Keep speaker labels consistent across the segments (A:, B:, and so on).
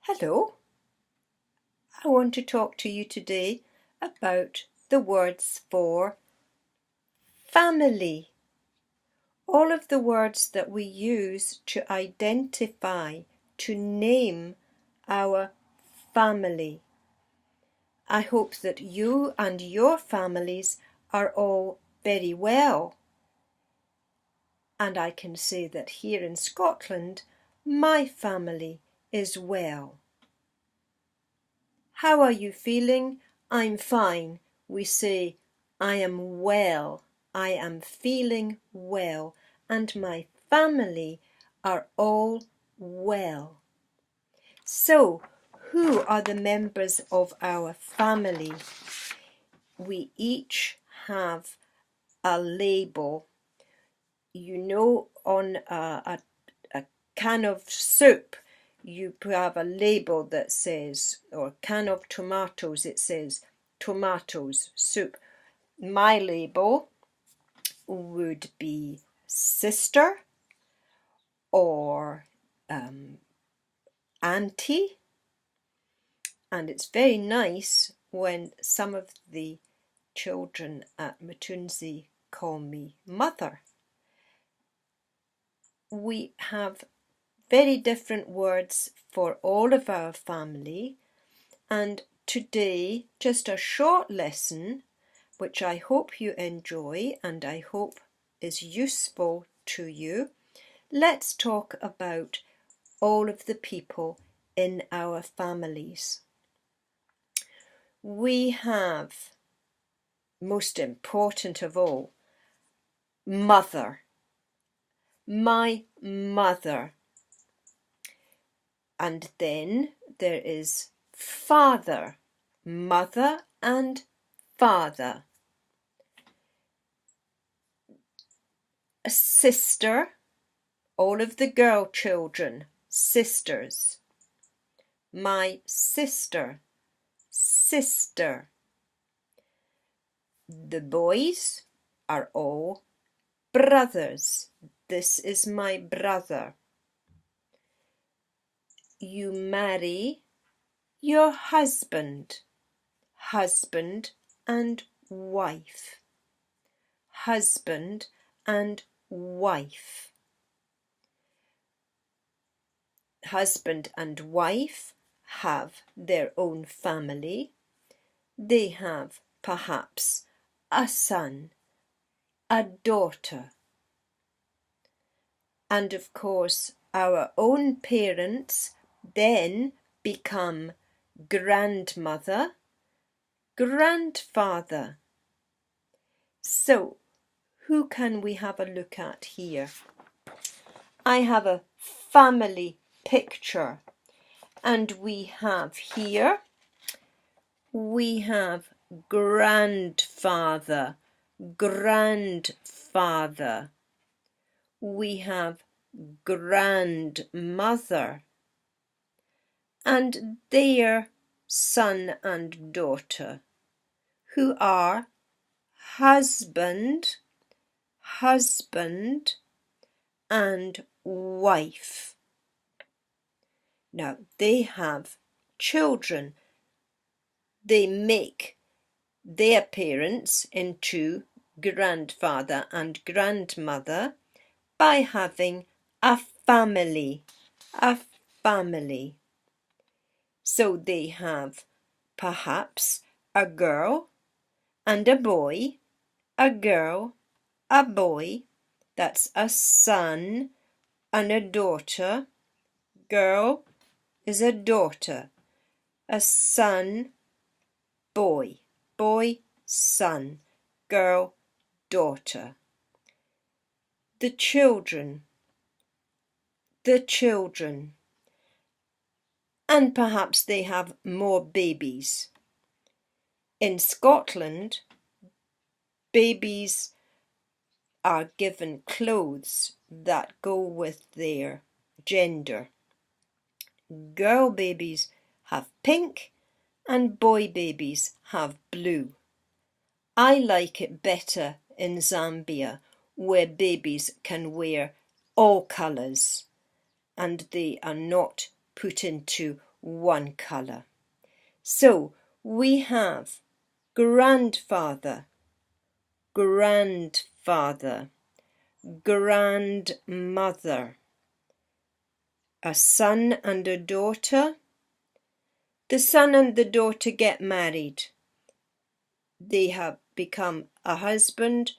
A: Hello, I want to talk to you today about the words for family. All of the words that we use to identify, to name our family. I hope that you and your families are all very well. And I can say that here in Scotland, my family is well. How are you feeling? I'm fine. We say, I am well. I am feeling well. And my family are all well. So, who are the members of our family? We each have a label. You know, on a can of soup, you have a label that says, or can of tomatoes, it says tomatoes, soup. My label would be sister or auntie, and it's very nice when some of the children at Matunzi call me mother. We have very different words for all of our family, and today just a short lesson which I hope you enjoy and I hope is useful to you. Let's talk about all of the people in our families. We have, most important of all, mother. My mother. And then there is father, mother and father. A sister, all of the girl children, sisters. My sister, sister. The boys are all brothers. This is my brother. You marry your husband, husband and wife, husband and wife. Husband and wife have their own family. They have perhaps a son, a daughter. And of course, our own parents then become grandmother, grandfather. So, who can we have a look at here? I have a family picture, and we have here, we have grandfather, grandfather. We have grandmother and their son and daughter, who are husband, husband and wife. Now they have children. They make their parents into grandfather and grandmother by having a family, a family. So they have perhaps a girl and a boy, a girl, a boy, that's a son and a daughter. Girl is a daughter, a son, boy, boy, son, girl, daughter. The children, and perhaps they have more babies. In Scotland, babies are given clothes that go with their gender. Girl babies have pink and boy babies have blue. I like it better in Zambia, where babies can wear all colours and they are not put into one colour. So we have grandfather, grandfather, grandmother, a son and a daughter. The son and the daughter get married. They have become a husband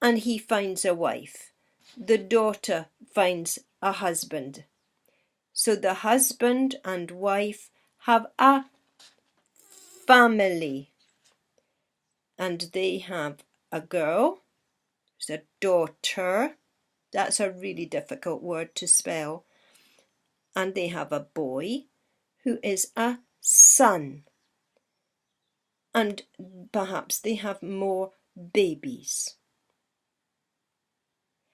A: and he finds a wife. The daughter finds a husband. So the husband and wife have a family. And they have a girl, it's a daughter. That's a really difficult word to spell. And they have a boy who is a son. And perhaps they have more babies.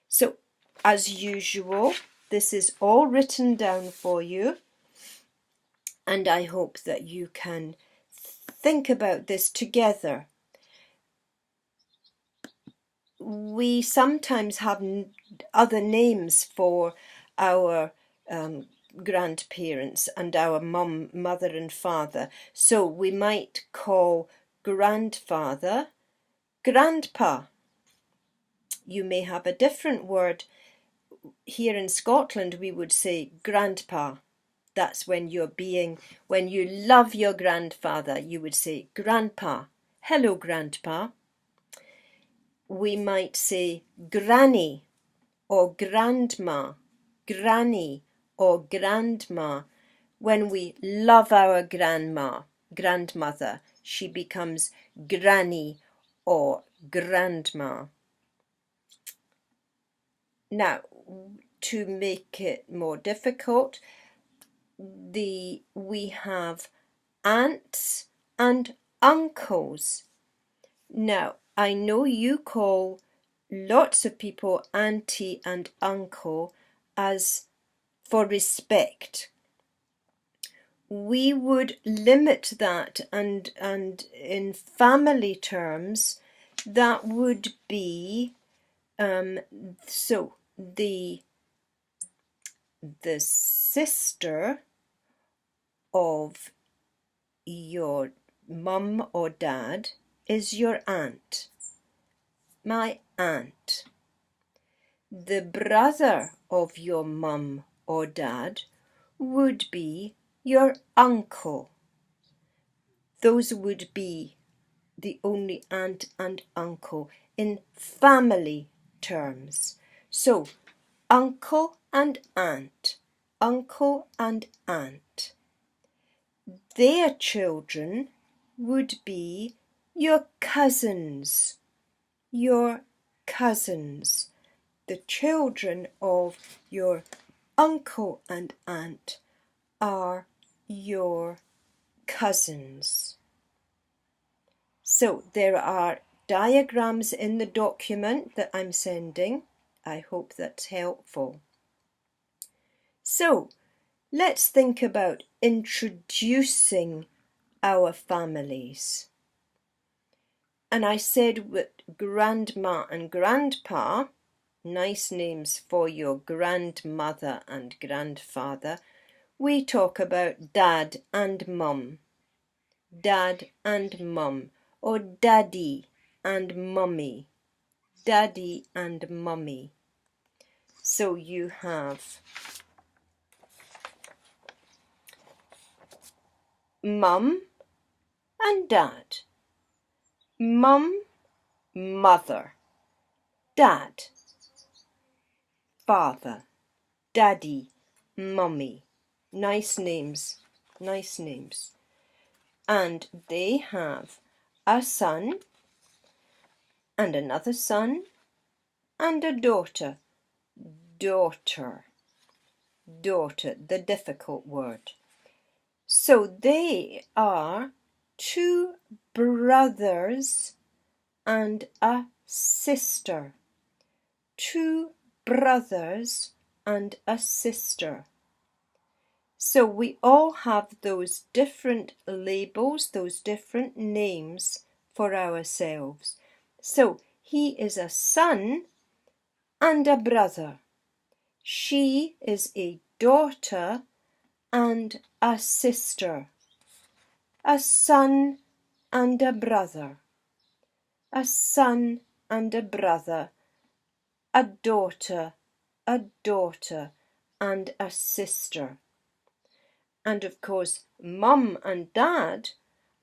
A: So, as usual, this is all written down for you. And I hope that you can think about this together. We sometimes have other names for our grandparents and our mother and father. So we might call grandfather grandpa. You may have a different word. Here in Scotland we would say grandpa. That's when you love your grandfather, you would say grandpa. Hello, grandpa. We might say granny or grandma, granny or grandma. When we love our grandmother, she becomes granny or grandma. Now, to make it more difficult, we have aunts and uncles. Now, I know you call lots of people auntie and uncle as for respect. We would limit that, and in family terms that would be so the sister of your mum or dad is your aunt, my aunt. The brother of your mum or dad would be your uncle. Those would be the only aunt and uncle in family terms. So, uncle and aunt, uncle and aunt. Their children would be your cousins, your cousins. The children of your uncle and aunt are your cousins. So there are diagrams in the document that I'm sending. I hope that's helpful. So let's think about introducing our families. And I said with grandma and grandpa, nice names for your grandmother and grandfather, we talk about dad and mum. Dad and mum, or daddy and mummy. Daddy and mummy. So you have mum and dad. Mum, mother. Dad, father. Daddy, mummy. Nice names, nice names. And they have a son and another son and a daughter. Daughter, daughter, the difficult word. So they are two brothers and a sister. Two brothers and a sister. So we all have those different labels, those different names for ourselves. So he is a son and a brother. She is a daughter and a sister, a son and a brother, a son and a brother, a daughter, and a sister. And of course, Mum and Dad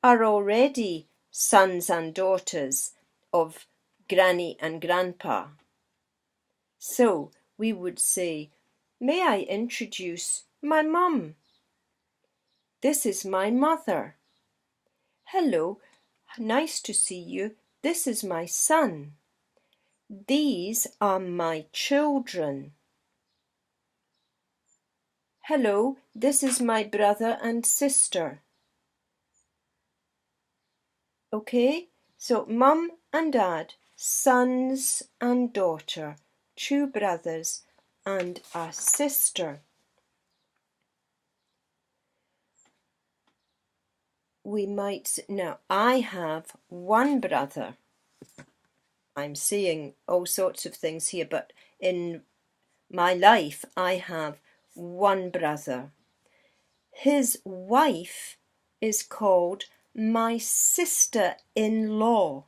A: are already sons and daughters of Granny and Grandpa. So we would say, may I introduce my mum? This is my mother. Hello, nice to see you. This is my son. These are my children. Hello, this is my brother and sister. Okay, so Mum and Dad, sons and daughter, 2 brothers and a sister. We might, now I have 1 brother. I'm seeing all sorts of things here, but in my life I have 1 brother. His wife is called my sister-in-law.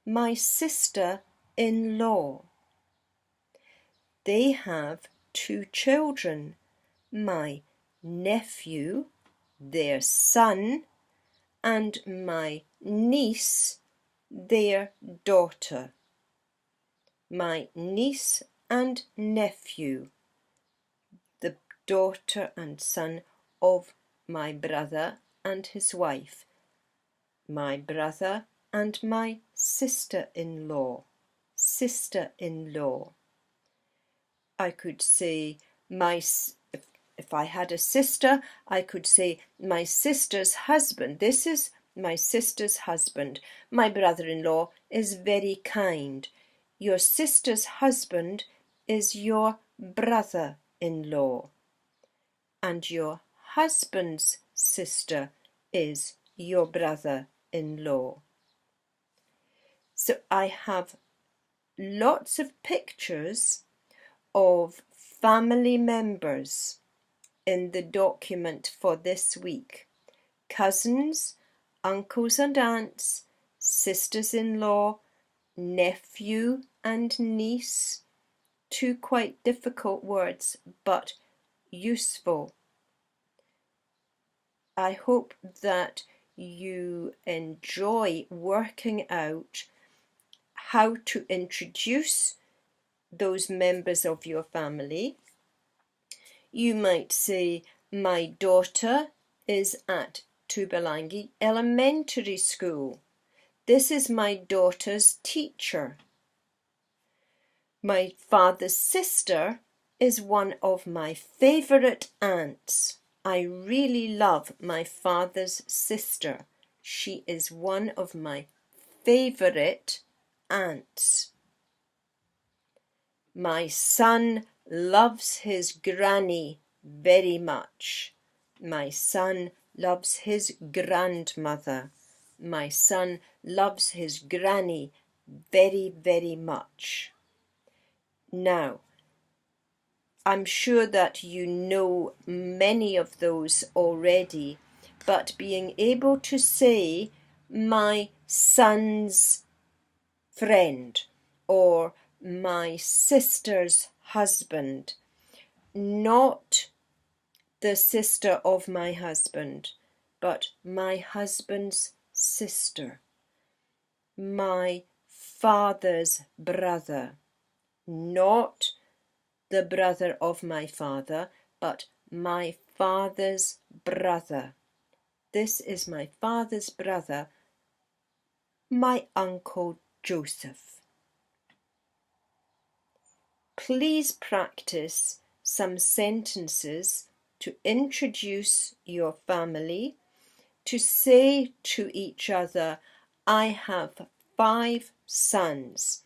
A: My sister-in-law. They have 2 children. My nephew, their son, and my niece, their daughter. My niece and nephew, the daughter and son of my brother and his wife, my brother and my sister-in-law, sister-in-law. I could say if I had a sister, I could say my sister's husband. This is my sister's husband. My brother-in-law is very kind. Your sister's husband is your brother-in-law. And your husband's sister is your brother-in-law. So I have lots of pictures of family members in the document for this week. Cousins, uncles and aunts, sisters-in-law, nephew and niece. 2 quite difficult words, but useful. I hope that you enjoy working out how to introduce those members of your family. You might say, my daughter is at Tubalangi Elementary School. This is my daughter's teacher. My father's sister is one of my favourite aunts. I really love my father's sister. She is one of my favourite aunts. My son loves his granny very much. My son loves his grandmother. My son loves his granny very, very much. Now, I'm sure that you know many of those already, but being able to say my son's friend or my sister's husband, not the sister of my husband, but my husband's sister, my father's brother, not the brother of my father, but my father's brother. This is my father's brother, my Uncle Joseph. Please practice some sentences to introduce your family, to say to each other, I have 5 sons.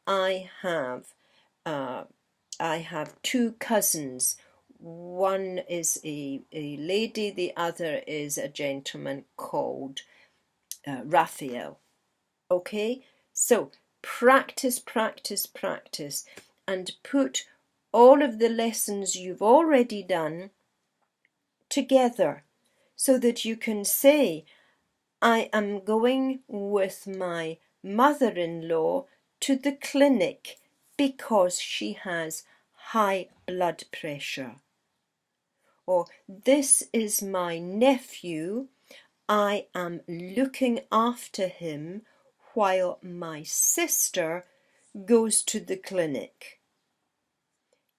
A: I have 2 cousins. One is a lady, the other is a gentleman called Raphael. Okay, so practice, practice, practice, and put all of the lessons you've already done together so that you can say, I am going with my mother-in-law to the clinic because she has high blood pressure. Or this is my nephew, I am looking after him while my sister goes to the clinic.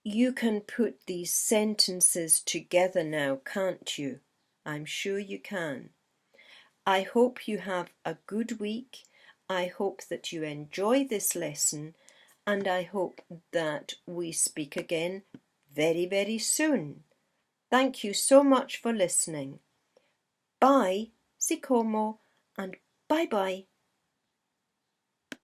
A: You can put these sentences together now, can't you? I'm sure you can. I hope you have a good week. I hope that you enjoy this lesson, and I hope that we speak again very, very soon. Thank you so much for listening. Bye, si como, and bye-bye.